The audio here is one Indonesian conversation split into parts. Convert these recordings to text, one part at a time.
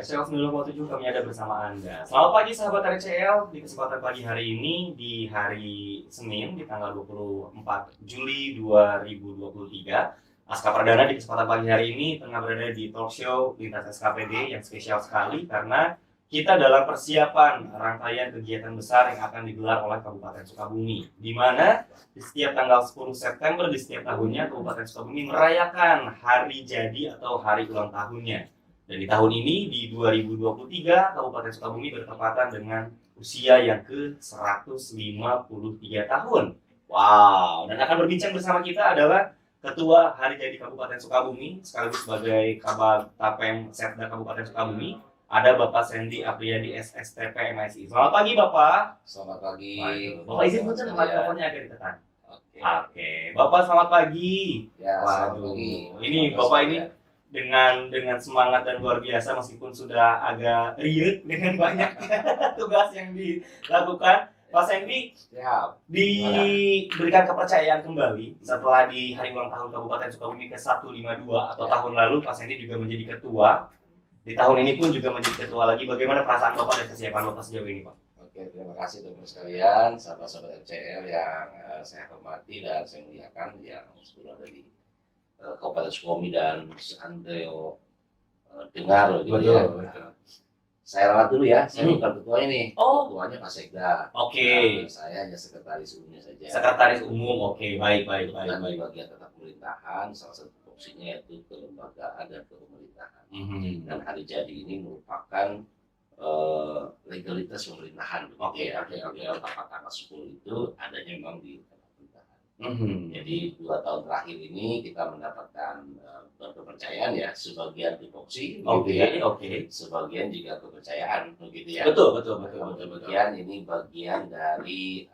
RCL 90,7 kami ada bersama Anda. Selamat pagi sahabat RCL, di kesempatan pagi hari ini di hari Senin di tanggal 24 Juli 2023. Aska Perdana di kesempatan pagi hari ini tengah berada di talk show Lintas SKPD yang spesial sekali karena kita dalam persiapan rangkaian kegiatan besar yang akan digelar oleh Kabupaten Sukabumi, di mana di setiap tanggal 10 September di setiap tahunnya Kabupaten Sukabumi merayakan hari jadi atau hari ulang tahunnya. Dan di tahun ini, di 2023, Kabupaten Sukabumi bertepatan dengan usia yang ke-153 tahun. Wow, dan akan berbincang bersama kita adalah Ketua Hari Jadi Kabupaten Sukabumi, sekaligus sebagai Kabag Tapem Setda Kabupaten Sukabumi, ada Bapak Sandy Apriyadi SSTP MSI. Selamat pagi, Bapak. Selamat pagi. Bapak izin punten, mikrofonnya agak ditekan. Oke. Oke, Bapak selamat pagi. Ya, selamat Waduh, pagi. ini Bapak ini dengan semangat dan luar biasa meskipun sudah agak riut dengan banyak tugas yang dilakukan. Pak Sandy Siap. diberikan kepercayaan kembali setelah di hari ulang tahun Kabupaten Sukabumi ke-152 atau tahun lalu Pak Sandy juga menjadi ketua. Di tahun ini pun juga menjadi ketua lagi. Bagaimana perasaan Bapak dan kesiapan Bapak sejauh ini, Pak? Oke, terima kasih teman sekalian, sahabat-sahabat RCL yang saya hormati dan saya muliakan yang sudah ada di Kabupaten Sukabumi dan Andreo dengar gitu ya. Saya ralat dulu ya, saya bukan ketua ini. Oh. Ketuanya Pak Sekda. Oke. Saya hanya sekretaris umumnya saja. Sekretaris umum, oke, baik. Dan di bagian tata pemerintahan, salah satu fungsinya yaitu kelembagaan dan kepemerintahan. Dan hari jadi ini merupakan legalitas pemerintahan. Oke. Tanggal 10 itu adanya memang di pemerintahan. Jadi 2 tahun terakhir ini kita mendapatkan kepercayaan ya, sebagian tupoksi, Oke. sebagian juga kepercayaan, begitu ya. Betul. Kemudian ini bagian dari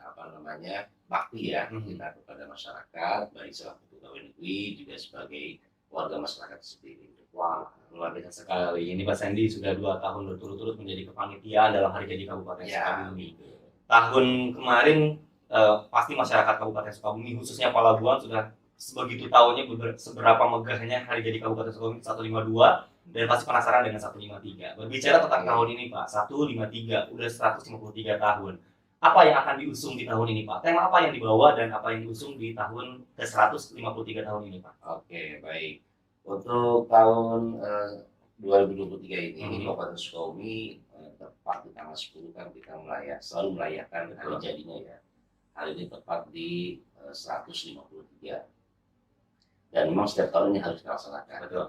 bakti ya kita kepada masyarakat, baik selaku pegawai negeri juga sebagai warga masyarakat sendiri. Wah, luar biasa sekali. Ini Pak Sandy sudah 2 tahun berturut-turut menjadi kepanitiaan dalam hari jadi Kabupaten Sukabumi. Tahun kemarin pasti masyarakat Kabupaten Sukabumi khususnya Palabuhan sudah sebegitu tahunya seberapa megahnya hari jadi Kabupaten Sukabumi 152 dan pasti penasaran dengan 153. Berbicara tentang tahun ini Pak, 153 udah 153 tahun. Apa yang akan diusung di tahun ini Pak? Tema apa yang dibawa dan apa yang diusung di tahun ke-153 tahun ini Pak? Oke, baik. Untuk tahun 2023 ini Kabupaten Sukabumi tepat di tanggal 10 kan kita selalu merayakan hari jadinya ya. Hari ini tepat di 153. Dan memang setiap tahun ini harus dilaksanakan. Betul.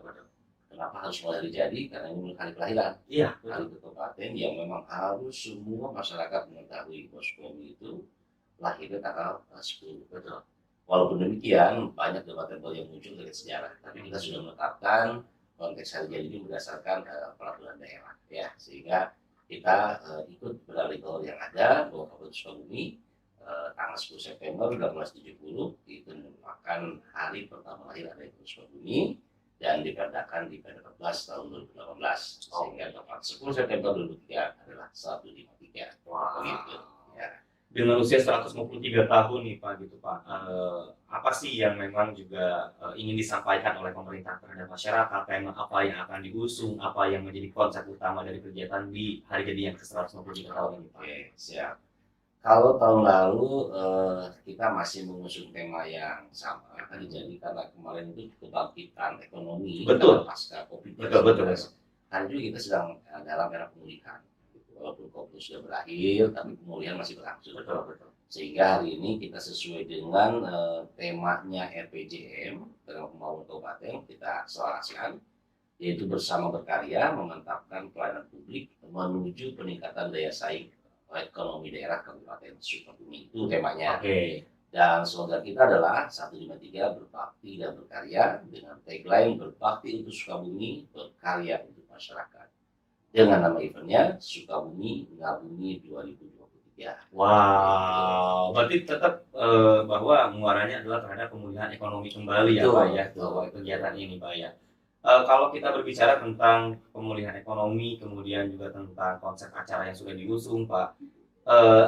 Kenapa harus mulai hari jadi? Karena ini hari kelahiran. Iya, Hari kabupaten yang memang harus semua masyarakat mengetahui bahwa Sukabumi itu lahirnya tanggal 10. betul. Walaupun demikian, banyak debat-debat yang muncul dari sejarah. Tapi kita sudah menetapkan konteks hari jadi ini berdasarkan peraturan daerah, ya, sehingga kita ikut beralih yang ada bahwa Kabupaten Sukabumi tanggal 10 September 1970 itu merupakan hari pertama lahir dari Sukabumi dan diperdakan di Perda 14 tahun 2018 sehingga tepat 10 September 2003 adalah 153. Wah. Begitu. Ya. Dengan usia 153 tahun nih Pak gitu Pak, apa sih yang memang juga ingin disampaikan oleh pemerintah terhadap masyarakat, tema apa yang akan diusung, apa yang menjadi konsep utama dari kegiatan di hari jadi yang ke-153 tahun ini Pak? Oke, siap. Kalau tahun lalu kita masih mengusung tema yang sama, hari jadi karena kemarin itu kebangkitan ekonomi pasca Covid. Betul. Hari ini kita sedang dalam era pemulihan. Walaupun Covid sudah berakhir, tapi pemulihan masih berlangsung. Betul. Sehingga hari ini kita sesuai dengan temanya RPJM, Program Pembangunan Kabupaten, kita selaraskan, yaitu bersama berkarya memantapkan pelayanan publik menuju peningkatan daya saing ekonomi daerah Kabupaten Sukabumi. Itu temanya. Oke. Dan slogan kita adalah 153 berbakti dan berkarya dengan tagline berbakti untuk Sukabumi, berkarya untuk masyarakat. Dengan nama eventnya Sukabumi Ngabumi 2023. Wow, berarti tetap bahwa muaranya adalah terhadap pemulihan ekonomi kembali ya Pak ya, bahwa kegiatan ini Pak ya. Kalau kita berbicara tentang pemulihan ekonomi, kemudian juga tentang konsep acara yang sudah diusung Pak,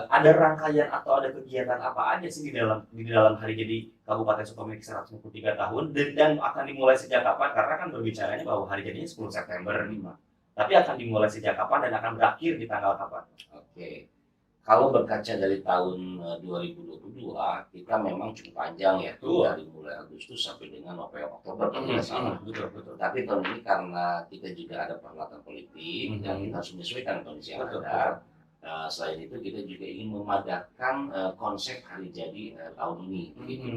ada rangkaian atau ada kegiatan apa aja sih di dalam hari jadi Kabupaten Sukabumi 153 tahun dan akan dimulai sejak kapan? Karena kan berbicaranya bahwa hari jadinya 10 September nih Pak. Tapi akan dimulai sejak kapan dan akan berakhir di tanggal kapan? Oke. Kalau berkaca dari tahun 2022, kita memang cukup panjang ya, Betul. dari mulai Agustus sampai dengan November, Oktober kalau tidak salah. Betul, betul. Tapi tahun ini karena kita juga ada peralatan politik dan kita harus menyesuaikan kondisi yang Betul, ada. Selain itu kita juga ingin memadatkan konsep hari jadi tahun ini. Begitu.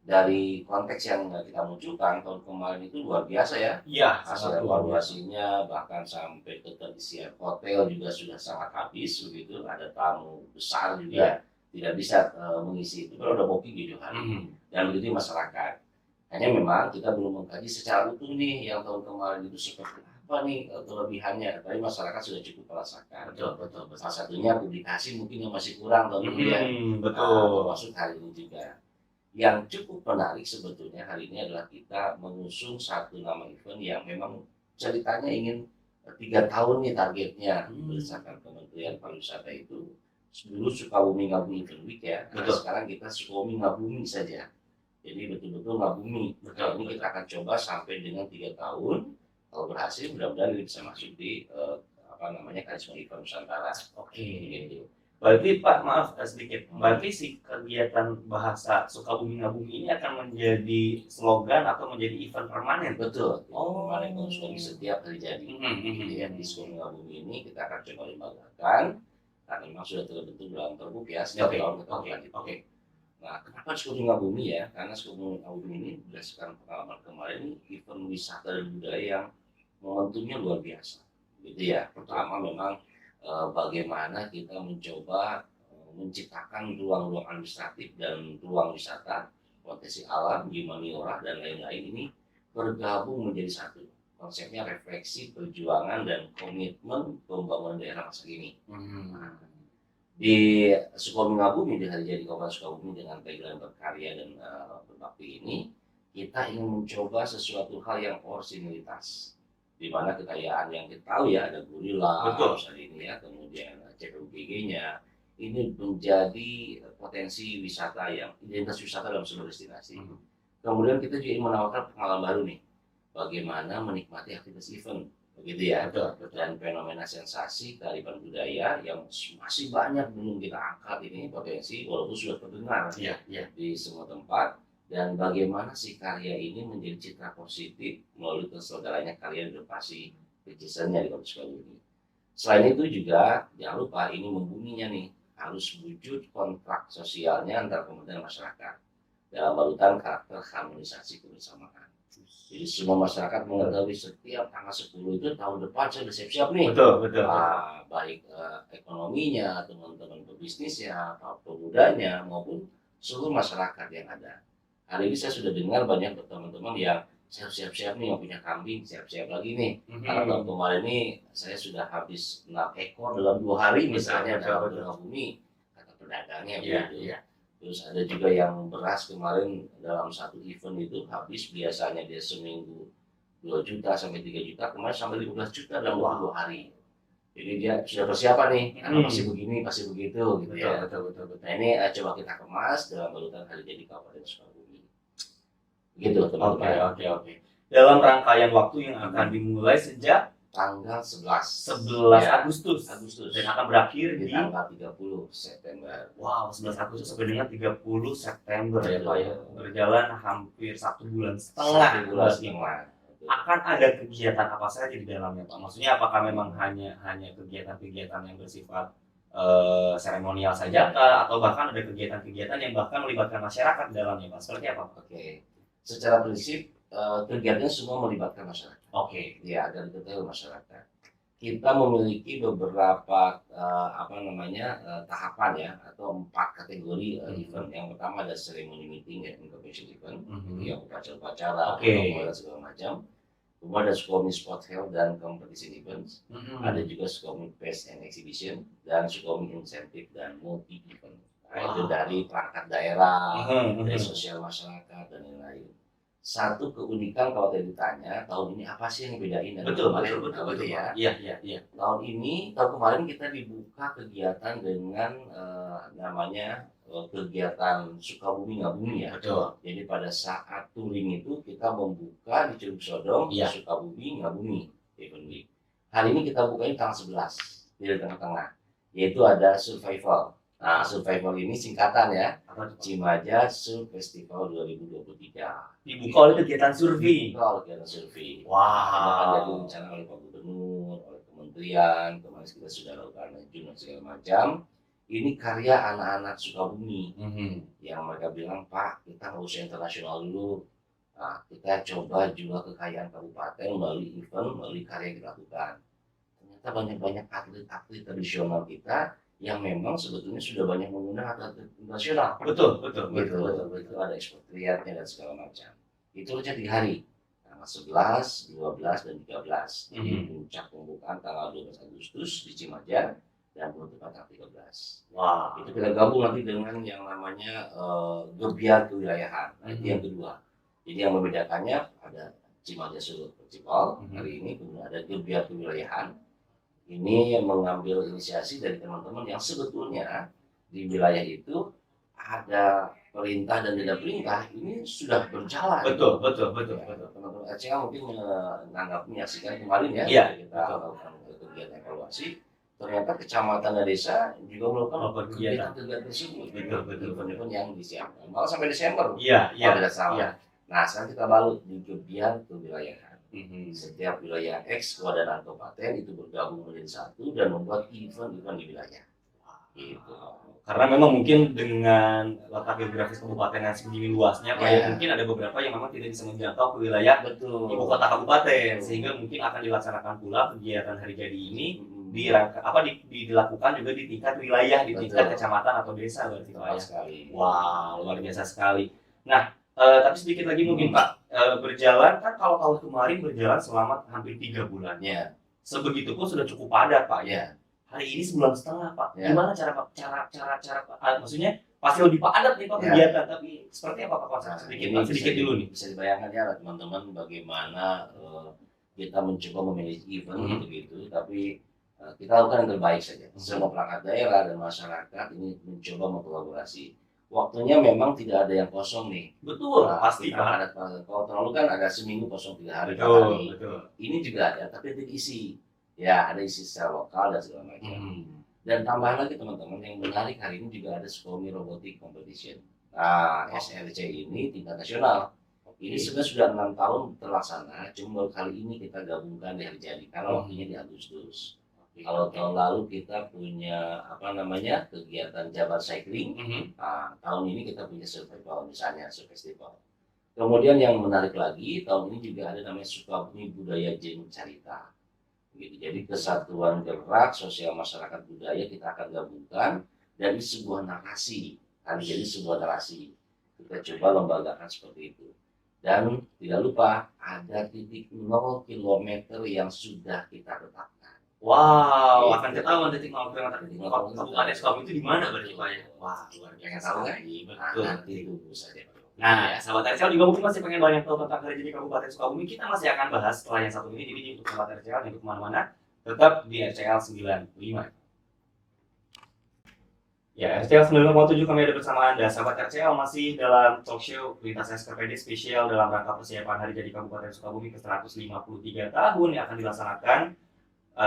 Dari konteks yang kita munculkan tahun kemarin itu luar biasa ya. Iya, Hasil evaluasinya bahkan sampai keterisian hotel juga sudah sangat habis begitu. Ada tamu besar juga tidak bisa mengisi itu kalau udah booking gitu kan. Dan begitu masyarakat. Hanya memang kita belum mengkaji secara utuh nih yang tahun kemarin itu seperti apa nih kelebihannya. Tapi masyarakat sudah cukup merasakan. Betul. Salah satunya publikasi mungkin yang masih kurang tahun ini ya. Betul. Termasuk hari ini juga. Yang cukup menarik sebetulnya hari ini adalah kita mengusung satu nama event yang memang ceritanya ingin 3 tahun nih targetnya berdasarkan Kementerian Pariwisata itu. Dulu Sukabumi Ngabumi Event Week ya, nah, sekarang kita Sukabumi Ngabumi saja. Jadi betul-betul Ngabumi. Ini kita akan coba sampai dengan 3 tahun. Kalau berhasil mudah-mudahan bisa masuk di Karisma Event Nusantara. Oke. Gitu. Berarti Pak, maaf sedikit, berarti si kegiatan bahasa Sukabumi Ngabumi ini akan menjadi slogan atau menjadi event permanen? Betul. Permanen konsumsi setiap hari jadi. Jadi di Sukabumi Ngabumi ini kita akan coba lembagakan karena memang sudah terbentuk dalam terbuk ya setiap tahun kita lanjut. Nah, kenapa Sukabumi Ngabumi ya? Karena Sukabumi Ngabumi ini berdasarkan pengalaman kemarin ini event wisata dan budaya yang momentumnya luar biasa. Gitu ya. Pertama memang bagaimana kita mencoba menciptakan ruang-ruang administratif dan ruang wisata, potensi alam, humaniora dan lain-lain ini bergabung menjadi satu. Konsepnya refleksi, perjuangan dan komitmen pembangunan daerah masa kini. Di Sukabumi Ngabumi di hari jadi Kabupaten Sukabumi dengan tagline berkarya dan berbakti ini, kita ingin mencoba sesuatu hal yang orisinilitas. Di mana kekayaan yang kita tahu ya ada gorila misalnya ini ya, kemudian CPUGG-nya ini menjadi potensi wisata yang identitas wisata dalam sebuah destinasi. Kemudian kita juga ingin menawarkan pengalaman baru nih, bagaimana menikmati aktivitas event, begitu ya. Dan fenomena sensasi kearifan budaya yang masih banyak belum kita angkat ini potensi walaupun sudah terdengar di semua tempat. Dan bagaimana si karya ini menjadi citra positif melalui terselenggaranya karya edukasi kecisannya di Kabupaten Sukabumi. Selain itu juga jangan lupa ini membuminya nih harus wujud kontrak sosialnya antar pemerintah dan masyarakat dalam balutan karakter harmonisasi kebersamaan. Jadi semua masyarakat mengetahui setiap tanggal 10 itu tahun depan saya udah siap-siap nih. Betul. Baik ekonominya, teman-teman pebisnisnya, pemudanya maupun seluruh masyarakat yang ada. Hari ini saya sudah dengar banyak teman-teman yang saya siap-siap nih mau punya kambing, siap-siap lagi nih. Karena tahun kemarin ini saya sudah habis 6 ekor dalam 2 hari misalnya dalam bumi kata pedagangnya begitu. Terus ada juga yang beras kemarin dalam satu event itu habis biasanya dia seminggu 2 juta sampai 3 juta, kemarin sampai 15 juta dalam 2 hari. Jadi dia sudah persiapan nih, karena pasti begini, pasti begitu gitu ya. Betul. Nah ini coba kita kemas dalam balutan hari jadi Kabupaten Sukabumi. Gitu teman-teman. Oke. Dalam rangkaian waktu yang akan dimulai sejak tanggal 11 Agustus dan akan berakhir di tanggal 30 September. Wow, 11 Agustus sampai dengan 30 September ya Pak ya. Berjalan hampir 1 bulan setengah. Akan ada kegiatan apa saja di dalamnya Pak? Maksudnya apakah memang hanya kegiatan-kegiatan yang bersifat seremonial saja atau bahkan ada kegiatan-kegiatan yang bahkan melibatkan masyarakat di dalamnya Pak? Seperti apa Pak? Oke. Secara prinsip kegiatannya semua melibatkan masyarakat. Ya, dari detail masyarakat. Kita memiliki beberapa tahapan ya atau 4 kategori event. Yang pertama ada ceremony meeting dan information event, yang upacara-upacara, dan segala macam. Kemudian ada Sukabumi Sport Health dan Competition Events. Ada juga Sukabumi Fest and Exhibition dan Sukabumi Incentive dan Multi Event. Itu dari perangkat daerah, dari sosial masyarakat dan lain-lain. Satu keunikan kalau tadi ditanya tahun ini apa sih yang bedain dari kemarin? Betul ya. Iya. Tahun kemarin kita dibuka kegiatan dengan namanya kegiatan Sukabumi Ngabumi ya. Betul. Jadi pada saat touring itu kita membuka di Curug Sodong Sukabumi Ngabumi Event Week. Hari ini kita buka ini tanggal 11 di tengah-tengah, yaitu ada survival. Nah, survival ini singkatan ya, Cimaja Sur Festival 2023. Dibuka oleh kegiatan survei. Dibuka oleh kegiatan survei. Wow. Akan jadi rencana oleh Pak Gubernur, oleh kementerian, kemarin kita sudah lakukan dan segala macam. Ini karya anak-anak Sukabumi yang mereka bilang, Pak, kita nggak usah internasional dulu. Nah, kita coba juga kekayaan kabupaten melalui event, melalui karya yang kita lakukan. Ternyata banyak-banyak atlet-atlet tradisional kita yang memang sebetulnya sudah banyak menggunakan atlet nasional. Betul. Betul, ada ekspatriatnya dan segala macam. Itu aja di hari tanggal 11, 12, dan 13. Jadi puncak pembukaan tanggal 12 Agustus di Cimaja dan penutupan tanggal 13. Wah. Itu kita gabung nanti dengan yang namanya gebiar kewilayahan. Nah, itu yang kedua. Jadi yang membedakannya ada Cimaja Sur Festival hari ini, kemudian ada gebiar kewilayahan. Ini yang mengambil inisiasi dari teman-teman yang sebetulnya di wilayah itu ada perintah dan tidak perintah ini sudah berjalan. Betul. Teman-teman RCA mungkin menyaksikan kemarin ya, kita melakukan kegiatan evaluasi. Ternyata kecamatan dan desa juga melakukan kegiatan tersebut. Betul. Event yang disiapkan. Malah sampai Desember. Iya. Tidak salah. Nah, sekarang kita balut di gebiar kewilayahan. Setiap wilayah X dan kabupaten itu bergabung menjadi satu dan membuat event-event di wilayah. Gitu. Karena memang mungkin dengan letak geografis kabupaten yang segini luasnya, mungkin ada beberapa yang memang tidak bisa menjangkau ke wilayah ibu kota kabupaten, sehingga mungkin akan dilaksanakan pula kegiatan hari jadi ini dilakukan juga di tingkat wilayah, di tingkat kecamatan atau desa berarti Pak ya. Wah, luar biasa sekali. Nah, tapi sedikit lagi mungkin Pak, berjalan kan kalau tahun kemarin berjalan selama hampir 3 bulan. Ya. Sebegitu pun sudah cukup padat Pak ya. Hari ini 1,5 bulan Pak. Ya. Gimana cara maksudnya pasti lebih padat nih Pak kegiatan, tapi seperti apa Pak konsep sedikit dulu nih. Bisa dibayangkan ya teman-teman bagaimana kita mencoba memanage event gitu, tapi kita lakukan yang terbaik saja. Semua perangkat daerah dan masyarakat ini mencoba mengkolaborasi. Waktunya memang tidak ada yang kosong nih. Betul, pasti kan. Kalau terlalu kan ada seminggu kosong 3 hari. Betul. Ini juga ada, tapi itu isi. Ya, ada isi secara lokal dan segala macam. Dan tambahan lagi teman-teman, yang menarik hari ini juga ada Sukabumi Robotic Competition. Nah, SRC ini tingkat nasional. Ini sebenarnya sudah 6 tahun terlaksana, cuma kali ini kita gabungkan di hari jadi, karena waktunya di Agustus. Kalau tahun lalu kita punya kegiatan Jabar Cycling, nah, tahun ini kita punya survival misalnya, festival. Kemudian yang menarik lagi, tahun ini juga ada namanya Sukabumi Budaya Jeng Carita. Gitu. Jadi kesatuan gerak sosial masyarakat budaya kita akan gabungkan dari sebuah narasi. Jadi sebuah narasi. Kita coba lembagakan seperti itu. Dan tidak lupa ada titik 0 km yang sudah kita tetapkan. Wow, akan ketahuan titik 0 km Kabupaten Sukabumi itu di mana berarti Pak ya? Wah, luar biasa tahu kan? Betul. Nanti tunggu saja. Nah, sahabat RCL juga mungkin masih pengen banyak tahu tentang hari jadi Kabupaten Sukabumi. Kita masih akan bahas setelah yang satu ini. Jadi untuk sahabat RCL yang kemana-mana, tetap di RCL 95. Ya, RCL 95.7 kami ada bersama Anda. Sahabat RCL masih dalam talk show Lintas SKPD spesial dalam rangka persiapan hari jadi Kabupaten Sukabumi ke 153 tahun yang akan dilaksanakan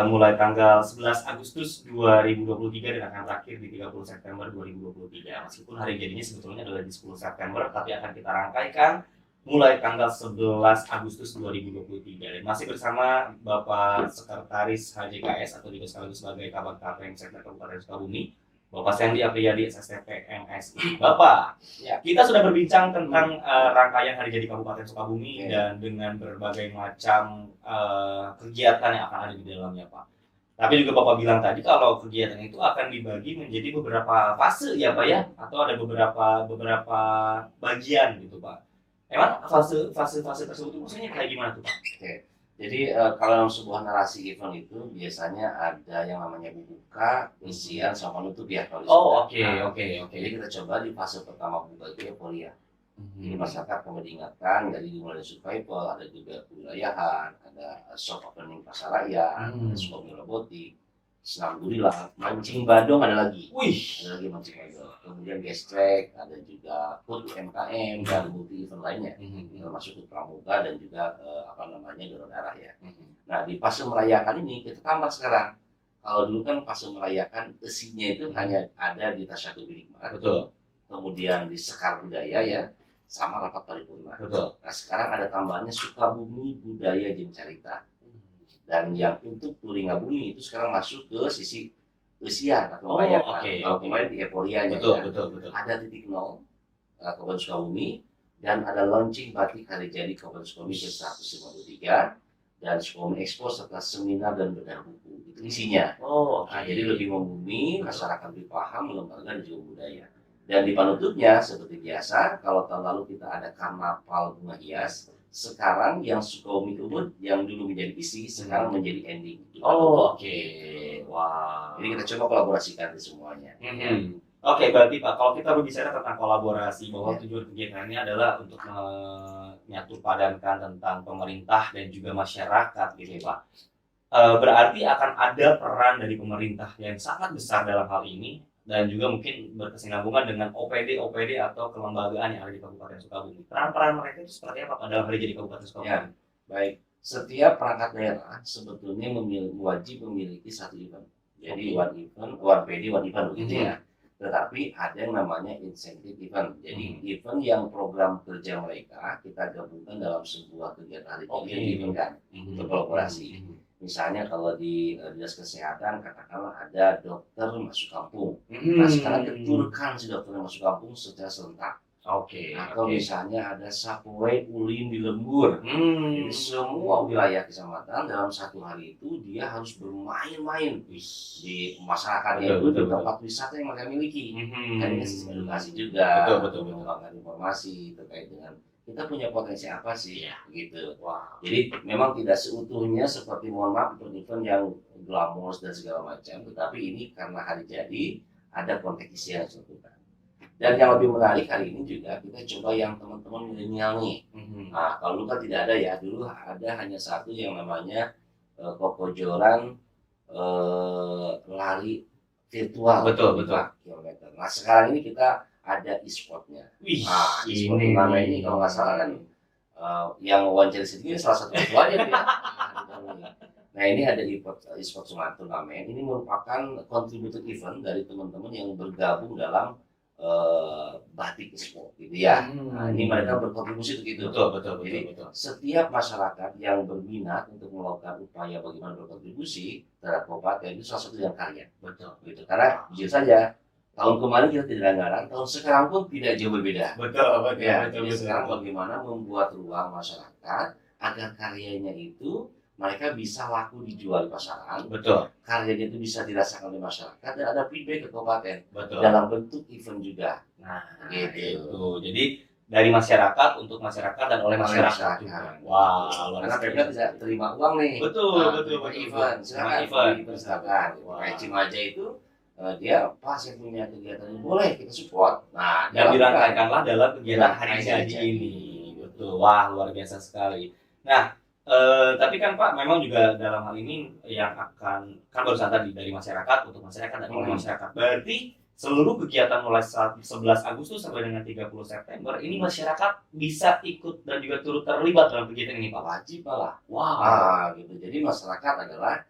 mulai tanggal 11 Agustus 2023 dan akan berakhir di 30 September 2023. Meskipun hari jadinya sebetulnya adalah di 10 September, tapi akan kita rangkaikan mulai tanggal 11 Agustus 2023. Dan masih bersama Bapak Sekretaris HJKS atau juga sekaligus sebagai Kabag Kapeng Sekda Kabupaten Sukabumi, Bapak Sandy Apriyadi SSTP MSI. Bapak, kita sudah berbincang tentang rangkaian hari jadi Kabupaten Sukabumi dan dengan berbagai macam kegiatan yang akan ada di dalamnya, Pak. Tapi juga Bapak bilang tadi kalau kegiatan itu akan dibagi menjadi beberapa fase ya, Pak ya, atau ada beberapa bagian gitu, Pak. Emang fase tersebut maksudnya kayak gimana tuh, Pak? Jadi kalau dalam sebuah narasi event itu biasanya ada yang namanya buka, isian, sama penutup ya. Oke. Jadi kita coba di fase pertama buka itu euforia. Jadi masyarakat kami diingatkan dari mulai survival, ada juga kewilayahan, ada soft opening pasar raya, ada Sukabumi Robotik, senam gurila, mancing badong ada lagi. Ada lagi mancing badong. Kemudian gestrek, ada juga food UMKM dan multi event lainnya, termasuk pramuka dan juga dorong darah ya. Nah, di fase merayakan ini kita tambah sekarang. Kalau dulu kan fase merayakan isinya itu hanya ada di Tasyakuran Hikmat, Betul. kemudian di Sekar Budaya ya, sama rapat paripurna. Betul. Nah, sekarang ada tambahannya Sukabumi Budaya jeung Carita. Dan yang untuk Turingabumi itu sekarang masuk ke sisi usia atau merayakan. Kalau kemarin di Euforianya ya. Betul. Ada titik nol Kabupaten Sukabumi dan ada launching batik hari jadi Kabupaten Sukabumi ke-153 dan Sukabumi Expo serta seminar dan bedah buku itu isinya. Nah, jadi lebih membumi, masyarakat lebih paham, lembaga dan juga budaya. Dan di penutupnya seperti biasa, kalau tahun lalu kita ada karnaval bunga hias, sekarang yang Sukabumi Ubud yang dulu menjadi isi sekarang menjadi ending. Wah. Jadi kita coba kolaborasikan di semuanya. Berarti Pak, kalau kita berbicara tentang kolaborasi, bahwa tujuan kegiatan ini adalah untuk menyatu padankan tentang pemerintah dan juga masyarakat, gitu Pak. Berarti akan ada peran dari pemerintah yang sangat besar dalam hal ini, dan juga mungkin berkesinambungan dengan OPD atau kelembagaan yang ada di Kabupaten Sukabumi. Peran-peran mereka itu seperti apa Pak dalam hari jadi Kabupaten Sukabumi? Ya, baik. Setiap perangkat daerah sebetulnya wajib memiliki satu event. Jadi one PD, one event begitu ya. Tetapi ada yang namanya insentif event. Jadi event yang program kerja mereka kita gabungkan dalam sebuah kegiatan hari ini event untuk kolaborasi. Misalnya kalau di dinas kesehatan katakanlah ada dokter masuk kampung. Nah sekarang keturkan si dokter masuk kampung secara serentak. Atau misalnya ada Sapway Ulin di Lembur. Jadi semua wilayah kecamatan dalam satu hari itu dia harus bermain-main di masyarakatnya itu di tempat wisata yang mereka miliki. Dan ini sistem edukasi juga, mengembangkan informasi terkait dengan kita punya potensi apa sih, gitu. Jadi memang tidak seutuhnya seperti mohon maaf event yang glamorous dan segala macam, tetapi ini karena hari jadi ada kompetisi yang dilakukan. Dan yang lebih menarik hari ini juga kita coba yang teman-teman milenial nih. Nah, kalau dulu kan tidak ada ya, dulu ada hanya satu yang namanya kokojoran lari virtual. Betul. Kilometer. Nah, sekarang ini kita ada e-sportnya. E-sport turnamen ini kalau nggak salah kan yang wawancara sendiri salah satu ketuanya ya. Nah ini ada e-sport turnamen. Ini merupakan kontributor event dari teman-teman yang bergabung dalam batik sport gitu ya. Nah, ini mereka berkontribusi untuk itu. Jadi setiap masyarakat yang berminat untuk melakukan upaya bagaimana berkontribusi terhadap kabupaten itu salah satu yang karya. Gitu. Karena jujur saja tahun kemarin kita tidak ada anggaran, tahun sekarang pun tidak jauh berbeda. Jadi sekarang bagaimana membuat ruang masyarakat agar karyanya itu mereka bisa laku dijual di pasaran. Karyanya itu bisa dirasakan oleh masyarakat dan ada feedback ke kabupaten dalam bentuk event juga. Nah, gitu. Jadi dari masyarakat untuk masyarakat dan oleh masyarakat. Wah, karena Pemda tidak terima uang nih. Betul. Event, silakan silakan. Kayak Cimaja itu dia pas yang punya kegiatan ini boleh kita support. Nah, yang dirangkaikanlah dalam kegiatan hari jadi ini. Betul. Wah, luar biasa sekali. Nah, tapi kan Pak, memang juga dalam hal ini yang akan kan barusan tadi dari masyarakat untuk masyarakat dan oleh masyarakat. Berarti seluruh kegiatan mulai 11 Agustus sampai dengan 30 September ini masyarakat bisa ikut dan juga turut terlibat dalam kegiatan ini Pak. Wajib lah. Gitu. Jadi masyarakat adalah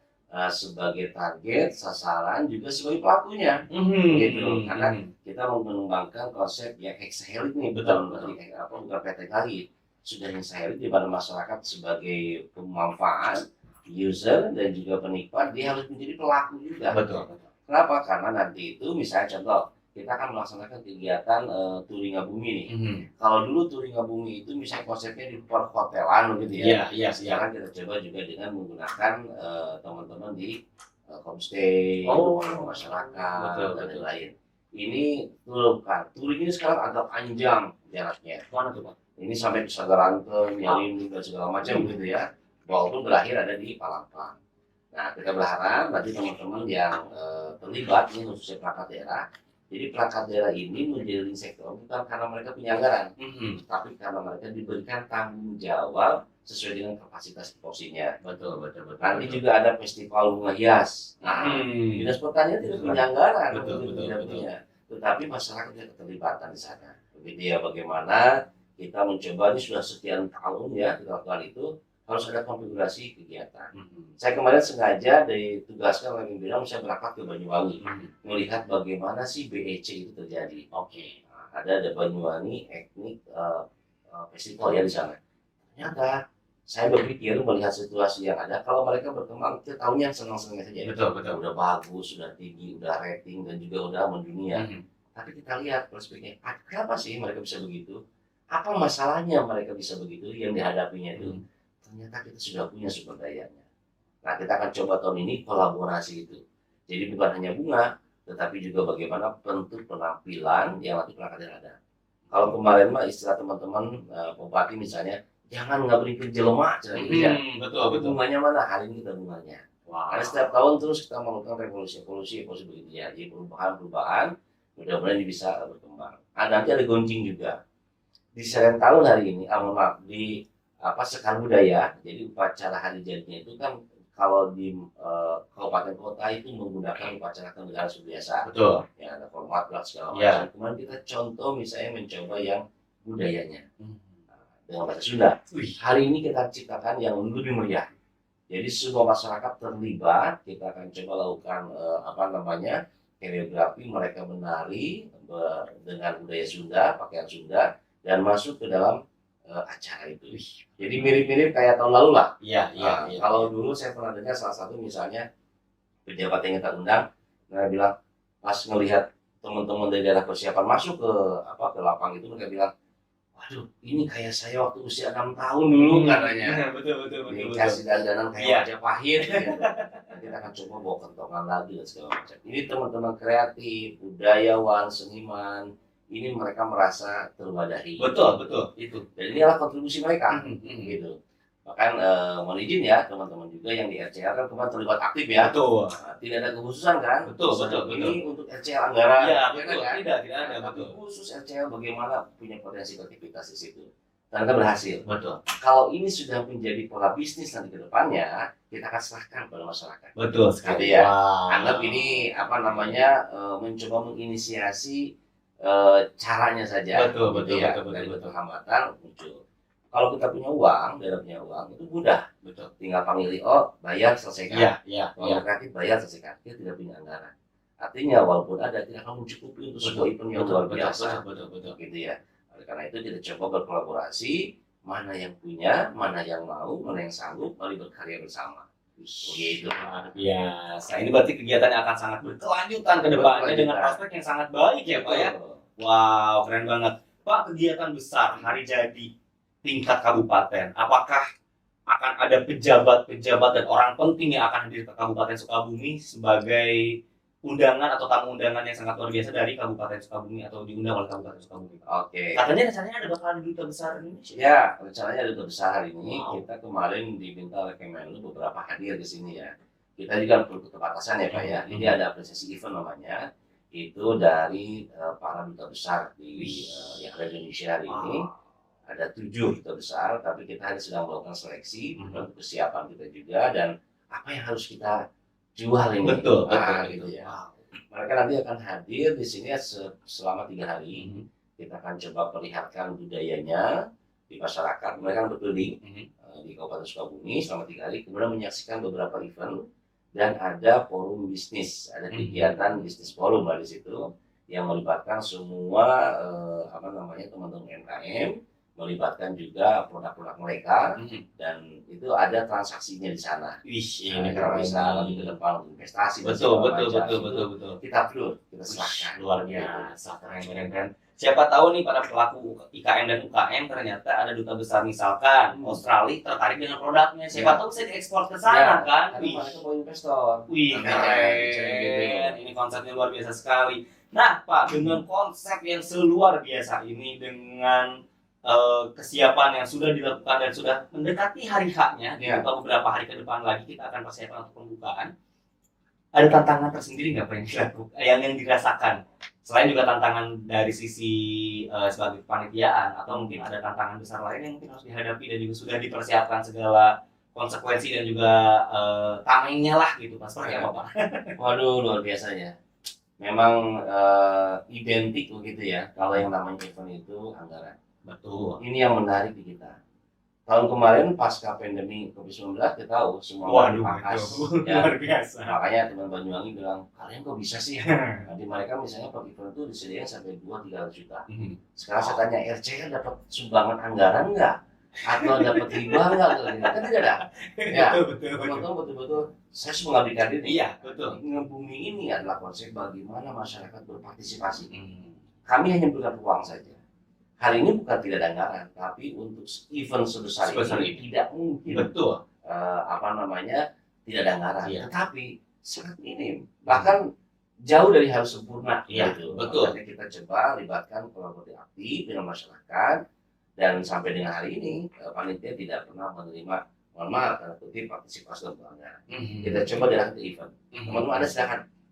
sebagai target, sasaran juga sebagai pelakunya. Gitu. Karena kita mau mengembangkan konsep yang hexahelik nih, bukan PT lagi. Sudah hexahelik di mana masyarakat sebagai pemanfaat, user dan juga penikmat dia harus menjadi pelaku juga. Kenapa? Karena nanti itu misalnya contoh kita akan melaksanakan kegiatan Turingabumi nih. Kalau dulu Turingabumi itu misalnya konsepnya di perhotelan gitu ya. Sekarang kita coba juga dengan menggunakan teman-teman di homestay, masyarakat dan lain-lain. Ini touring ini sekarang agak panjang jaraknya. Mana tuh Pak? Ini sampai ke Sagaranten, Yalim dan segala macam gitu ya. Walaupun berakhir ada di Palembang. Nah, kita berharap bagi teman-teman yang terlibat ini khususnya perangkat daerah. Jadi perangkat daerah ini menjadi leading sektor bukan karena mereka punya anggaran, tapi karena mereka diberikan tanggung jawab sesuai dengan kapasitas porsinya. Nanti juga ada festival bunga hias. Dinas pertanian tidak punya anggaran, tidak punya. Tetapi masyarakat punya keterlibatan di sana. Begitu ya bagaimana kita mencoba ini sudah sekian tahun ya kita lakukan itu. harus ada konfigurasi kegiatan. Saya kemarin sengaja ditugaskan oleh pimpinan saya berangkat ke Banyuwangi, melihat bagaimana sih BEC itu terjadi. Nah, ada Banyuwangi Ethnic Festival ya di sana. Ternyata saya berpikir melihat situasi yang ada, kalau mereka berkembang, kita tahunya senang-senang saja. Betul. Udah bagus, sudah tinggi, udah rating, dan juga udah mendunia. Tapi kita lihat perspektifnya, kenapa sih mereka bisa begitu? Apa masalahnya mereka bisa begitu yang dihadapinya itu? Ternyata kita sudah punya sumber dayanya. Nah, kita akan coba tahun ini kolaborasi itu. Jadi bukan hanya bunga, tetapi juga bagaimana bentuk penampilan yang nanti pernah ada. Kalau kemarin mah istilah teman-teman Bupati misalnya, jangan nggak beri jelema, gitu ya. Betul. Bunganya mana? Hari ini kita bunganya. Karena setiap tahun terus kita melakukan revolusi begitu ya. Jadi perubahan, mudah-mudahan ini bisa berkembang. Nanti ada gonjing juga. Di Serentau hari ini, di Sekar Budaya, jadi upacara hari jadinya itu kan kalau di kabupaten kota itu menggunakan upacara negara biasa. Betul. Ya, ada format segala macam. Kemudian kita contoh misalnya mencoba yang budayanya dengan bahasa Sunda. Hari ini kita ciptakan yang lebih meriah. Jadi semua masyarakat terlibat. Kita akan coba lakukan koreografi, mereka menari dengan budaya Sunda, pakaian Sunda, dan masuk ke dalam acara itu. Jadi mirip-mirip kayak tahun lalu lah. Iya. Kalau dulu saya pernah dengar salah satu misalnya pejabat yang kita undang, mereka bilang pas melihat teman-teman dari daerah persiapan masuk ke lapang itu, mereka bilang, waduh, ini kayak saya waktu usia 6 tahun dulu katanya. Betul. Kasih dandanan kayak Majapahit. Gitu. Nanti kita akan coba bawa kentongan lagi dan segala macam. Ini teman-teman kreatif, budayawan, seniman, ini mereka merasa terwadahi. Betul. Itu. Dan ini adalah kontribusi mereka. Gitu. Bahkan mohon izin ya teman-teman juga yang di RCL kan kemarin terlibat aktif ya. Betul. Tidak ada kekhususan kan? Betul. Ini untuk RCL Anggara. Iya, betul. Tidak ada. Tapi khusus RCL bagaimana punya potensi kreativitas di situ. Dan kita berhasil. Betul. Kalau ini sudah menjadi pola bisnis nanti ke depannya, kita akan serahkan kepada masyarakat. Betul sekali ya. Anggap ini mencoba menginisiasi caranya saja. Betul. Dari hambatan muncul. Kalau kita punya uang, daerah punya uang, itu mudah. Betul. Tinggal panggil bayar, selesaikan. Iya. Kreatif, bayar, selesaikan. Dia tidak punya anggaran. Artinya walaupun ada, tidak akan mencukupi untuk sebuah event yang luar biasa. Betul. Gitu ya. Oleh karena itu kita coba berkolaborasi, mana yang punya, mana yang mau, mana yang sanggup, mari berkarya bersama. Gitu. Biasa. Ini berarti kegiatannya akan sangat berkelanjutan ke depannya dengan prospek yang sangat baik ya Pak ya. Wow, keren banget. Pak, kegiatan besar hari jadi tingkat kabupaten, apakah akan ada pejabat-pejabat dan orang penting yang akan hadir ke Kabupaten Sukabumi sebagai undangan atau tamu undangan yang sangat luar biasa dari Kabupaten Sukabumi atau diundang oleh Kabupaten Sukabumi? Oke. Katanya rencananya ada bakalan duta besar Indonesia. Ya, rencananya ada duta besar hari ini. Kita kemarin diminta oleh Kemenlu beberapa hadir di sini ya. Kita juga perlu keterbatasan ya Pak ya. Jadi ada apresiasi event namanya. Itu dari para duta besar yang ada di Indonesia hari ini. Ada 7 duta besar, tapi kita sedang melakukan seleksi untuk persiapan kita juga dan apa yang harus kita jual ini. Betul. Gitu ya. Mereka nanti akan hadir di sini selama 3 hari. Kita akan coba perlihatkan budayanya di masyarakat. Mereka akan berkeliling di Kabupaten Sukabumi selama 3 hari, kemudian menyaksikan beberapa event dan ada forum bisnis, ada kegiatan bisnis forum di situ yang melibatkan semua teman-teman UMKM, melibatkan juga produk-produk mereka dan itu ada transaksinya di sana. Ini kalau bisa lebih ke depan investasi. Betul. Kita serahkan. Luar biasa, keren. Siapa tahu nih para pelaku IKM dan UKM ternyata ada duta besar misalkan Australia tertarik dengan produknya. Siapa tahu bisa diekspor ke sana kan? Mereka mau investor. Keren. Ini konsepnya luar biasa sekali. Nah, Pak, dengan konsep yang seluar biasa ini dengan kesiapan yang sudah dilakukan dan sudah mendekati hari H-nya, beberapa hari ke depan lagi kita akan persiapan untuk pembukaan. Ada tantangan tersendiri nggak Pak yang dirasakan? Selain juga tantangan dari sisi sebagai kepanitiaan atau mungkin ada tantangan besar lain yang mungkin harus dihadapi dan juga sudah dipersiapkan segala konsekuensi dan juga tamengnya lah gitu Pak. Seperti apa Pak? Waduh, luar biasa ya. Memang identik begitu ya. Kalau yang namanya event itu anggaran. Betul. Ini yang menarik di kita. tahun kemarin pasca pandemi COVID-19 kita tahu semua Waduh, pangkas, itu ya. luar biasa. Makanya teman Banyuwangi bilang, kalian kok bisa sih? Nanti mereka misalnya per event itu disediakan sampai 2-3 juta. Sekarang saya tanya, RCL dapat sumbangan anggaran nggak? Atau dapat hibah nggak? Kan tidak ada. Ya, teman-teman betul-betul saya harus mengabdikan diri. Iya, betul. Ngebumi ini adalah konsep bagaimana masyarakat berpartisipasi. Kami hanya berikan ruang saja. Hari ini bukan tidak ada anggaran, tapi untuk event sebesar ini tidak mungkin. Betul. Tidak ada anggaran. Iya. Tetapi sangat minim, bahkan jauh dari harus sempurna. Iya, gitu. betul. Makanya kita coba libatkan kolaborasi aktif dengan masyarakat, dan sampai dengan hari ini panitia tidak pernah menerima, mohon maaf, tanda kutip, partisipasi dalam anggaran. Kita coba diarahkan ke event. Teman-teman ada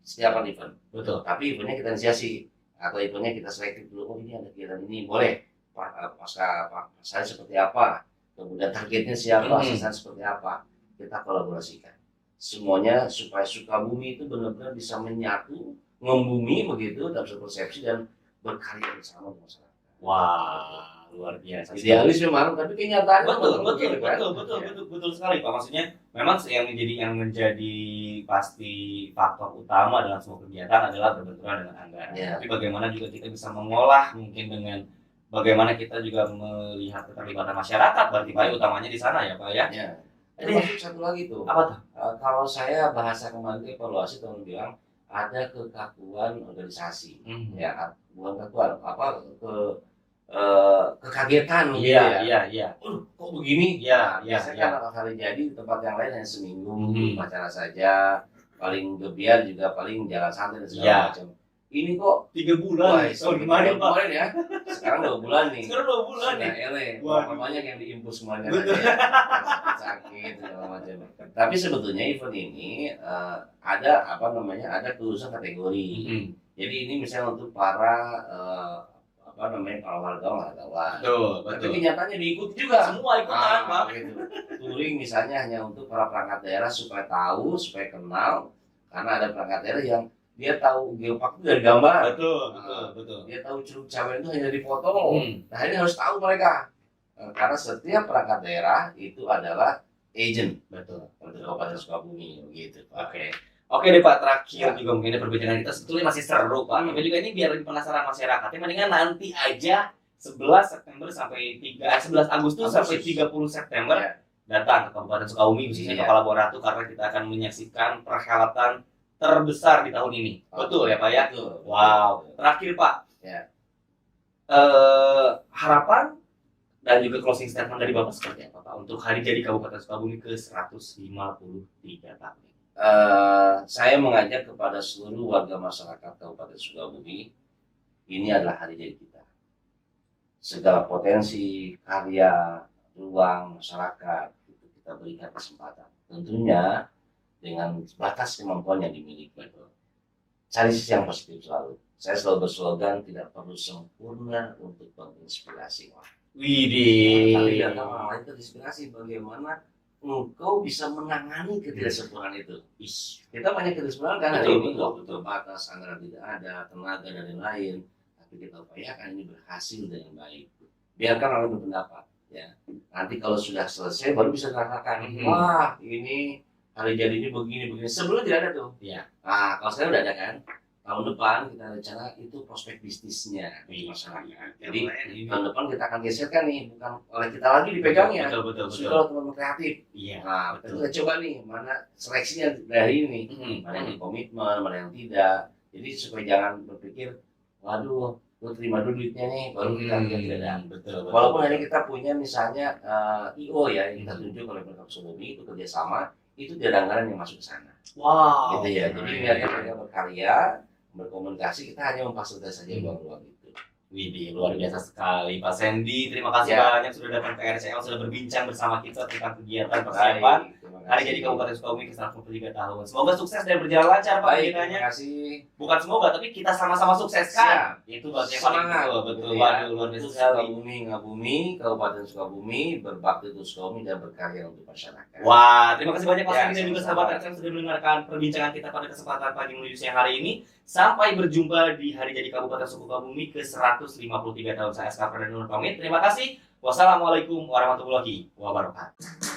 sediakan event. Betul. Tapi eventnya kita inisiasi atau eventnya kita selektif dulu. Oh, ini ada kegiatan ini, boleh. Pasca seperti apa, kemudian targetnya siapa, sasaran seperti apa, kita kolaborasikan semuanya supaya Sukabumi itu benar-benar bisa menyatu, membumi begitu dalam satu persepsi dan berkarya bersama dengan masyarakat. Wah, luar biasa. Idealis memang, tapi kenyataan betul sekali Pak. Maksudnya memang yang menjadi pasti faktor utama dalam semua kegiatan adalah berbenturan dengan anggaran. Ya. Tapi bagaimana juga kita bisa mengolah mungkin dengan bagaimana kita juga melihat keterlibatan masyarakat, berarti Pak utamanya di sana ya Pak ya. Ya. Termasuk satu lagi tuh. Apa tuh? Kalau saya bahasa kemarin evaluasi teman bilang ada kekakuan organisasi. Ya, bukan kekakuan, kekagetan mungkin ya. Iya. Kok begini? Biasanya kan hari jadi di tempat yang lain hanya seminggu pacaran saja, paling gebiar juga paling jalan santai dan segala macam. Ini kok 3 bulan. kemarin ya. Sekarang 2 bulan nih. Sekarang 2 bulan nih. Berapa banyak yang diimpus kemarin aja. Sakit segala macam. Tapi sebetulnya event ini ada ada kelulusan kategori. Jadi ini misalnya untuk para para wargawan. Betul. Tapi kenyataannya diikuti juga. Semua ikutan, Pak. Gitu. Touring misalnya hanya untuk para perangkat daerah supaya tahu, supaya kenal, karena ada perangkat daerah yang dia tahu geopark itu dari gambar. Betul. Dia tahu Curug Cawen itu hanya dari foto. Nah ini harus tahu mereka. Karena setiap perangkat daerah itu adalah agent. Betul. Untuk Kabupaten Sukabumi begitu. Oke deh Pak, terakhir juga mungkin perbincangan kita sebetulnya masih seru Pak. Tapi juga ini biar penasaran masyarakatnya, mendingan nanti aja 11 September sampai 11 Agustus sampai 30 September datang ke Kabupaten Sukabumi khususnya ke Palaboratu, karena kita akan menyaksikan perhelatan terbesar di tahun ini. Betul ya Pak ya? Betul. Wow. Terakhir Pak. Ya. Harapan dan juga closing statement dari Bapak seperti apa Pak untuk hari jadi Kabupaten Sukabumi ke 153 tahun ini? Saya mengajak kepada seluruh warga masyarakat Kabupaten Sukabumi, ini adalah hari jadi kita. Segala potensi, karya, ruang masyarakat itu kita berikan kesempatan. Tentunya dengan batas kemampuan yang dimiliki. Cari sisi yang positif selalu. Saya selalu berslogan tidak perlu sempurna untuk menginspirasi orang. Tapi datang orang lain terinspirasi bagaimana engkau bisa menangani ketidaksempurnaan itu. Kita banyak ketidaksempurnaan kan hari ini betul batas, anggaran tidak ada, tenaga dan lain-lain. Tapi kita upayakan ini berhasil dengan baik. Biarkan orang berpendapat. Ya. Nanti kalau sudah selesai baru bisa dikatakan, wah ini hari jadi ini begini. Sebelumnya tidak ada tuh. Iya. Nah, kalau sekarang udah ada kan. Tahun depan kita rencana itu prospek bisnisnya di masyarakat. Jadi tahun depan kita akan geserkan nih, bukan oleh kita lagi dipegangnya. Betul. Sudah teman-teman kreatif. Iya. Nah, kita coba nih mana seleksinya dari ini. Mana yang komitmen, mana yang tidak. Jadi supaya jangan berpikir, waduh, lu terima dulu duitnya nih, baru kita tidak ada. Betul. Walaupun hari kita punya misalnya IO ya, yang kita tunjuk oleh Pemkab Sukabumi itu kerjasama. Itu tidak ada anggaran yang masuk ke sana. Wow. Gitu ya. Jadi biarkan mereka berkarya, berkomunikasi, kita hanya memfasilitasi saja ruang-ruang itu. Widih, luar biasa sekali Pak Sandy. Terima kasih banyak sudah datang ke RCL, sudah berbincang bersama kita tentang kegiatan persiapan hari jadi Kabupaten Sukabumi ke 153 tahun. Semoga sukses dan berjalan lancar Pak kegiatannya. Terima kasih. Bukan semoga, tapi kita sama-sama sukses kan. Itu bagian semangat. Betul. Waduh, luar biasa sekali. Ngabumi, Kabupaten Sukabumi, berbakti untuk Sukabumi dan berkarya untuk masyarakat. Wah, terima kasih banyak Pak Sandy dan juga sahabat RCL sudah mendengarkan perbincangan kita pada kesempatan pagi menuju siang hari ini. Sampai berjumpa di hari jadi Kabupaten Sukabumi ke 153 tahun. Saya SK Perdana pamit. Terima kasih. Wassalamualaikum warahmatullahi wabarakatuh.